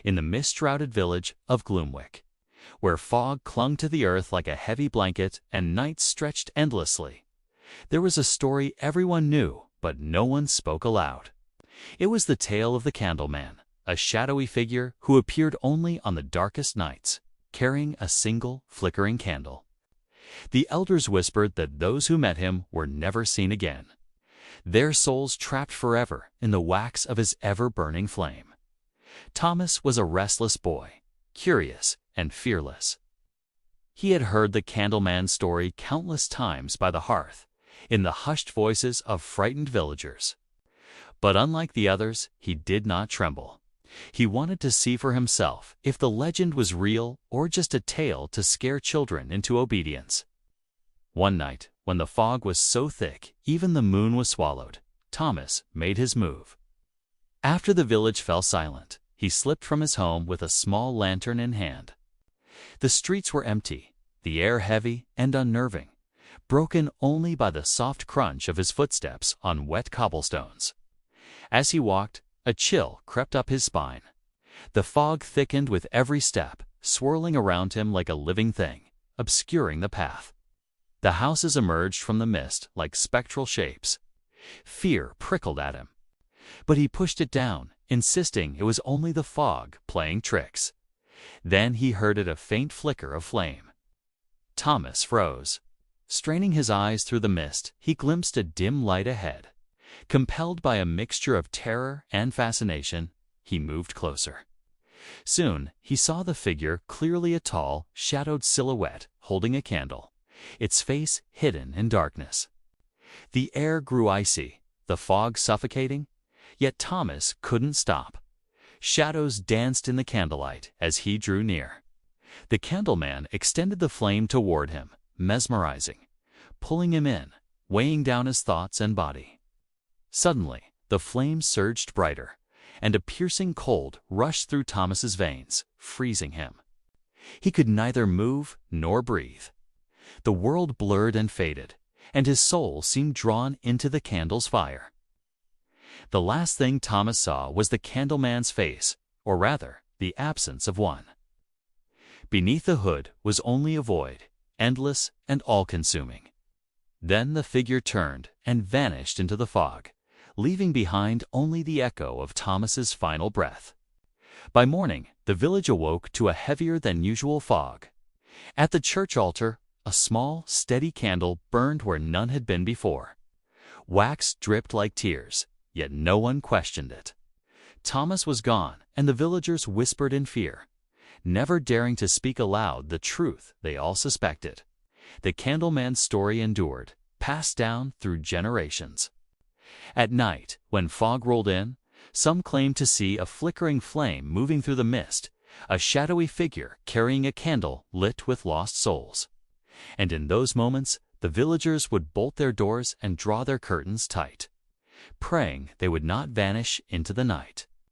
in the mist-shrouded village of Gloomwick, where fog clung to the earth like a heavy blanket and nights stretched endlessly. There was a story everyone knew, but no one spoke aloud. It was the tale of the Candleman, a shadowy figure who appeared only on the darkest nights, carrying a single flickering candle. The elders whispered that those who met him were never seen again, their souls trapped forever in the wax of his ever-burning flame. Thomas was a restless boy, curious and fearless. He had heard the Candleman's story countless times by the hearth, in the hushed voices of frightened villagers. But unlike the others, he did not tremble. He wanted to see for himself if the legend was real or just a tale to scare children into obedience. One night, when the fog was so thick even the moon was swallowed, Thomas made his move. After the village fell silent, he slipped from his home with a small lantern in hand. The streets were empty, the air heavy and unnerving, broken only by the soft crunch of his footsteps on wet cobblestones. As he walked, a chill crept up his spine. The fog thickened with every step, swirling around him like a living thing, obscuring the path. The houses emerged from the mist like spectral shapes. Fear prickled at him, but he pushed it down, insisting it was only the fog playing tricks. Then he heard a faint flicker of flame. Thomas froze. Straining his eyes through the mist, he glimpsed a dim light ahead. Compelled by a mixture of terror and fascination, he moved closer. Soon, he saw the figure, clearly a tall, shadowed silhouette holding a candle, its face hidden in darkness. The air grew icy, the fog suffocating, yet Thomas couldn't stop. Shadows danced in the candlelight as he drew near. The Candleman extended the flame toward him, mesmerizing, pulling him in, weighing down his thoughts and body. Suddenly, the flame surged brighter, and a piercing cold rushed through Thomas's veins, freezing him. He could neither move nor breathe. The world blurred and faded, and his soul seemed drawn into the candle's fire. The last thing Thomas saw was the Candleman's face, or rather, the absence of one. Beneath the hood was only a void, endless and all-consuming. Then the figure turned and vanished into the fog, leaving behind only the echo of Thomas's final breath. By morning, the village awoke to a heavier than usual fog. At the church altar, a small, steady candle burned where none had been before. Wax dripped like tears, yet no one questioned it. Thomas was gone, and the villagers whispered in fear, never daring to speak aloud the truth they all suspected. The Candleman's story endured, passed down through generations. At night, when fog rolled in, some claimed to see a flickering flame moving through the mist, a shadowy figure carrying a candle lit with lost souls. And in those moments, the villagers would bolt their doors and draw their curtains tight, praying they would not vanish into the night.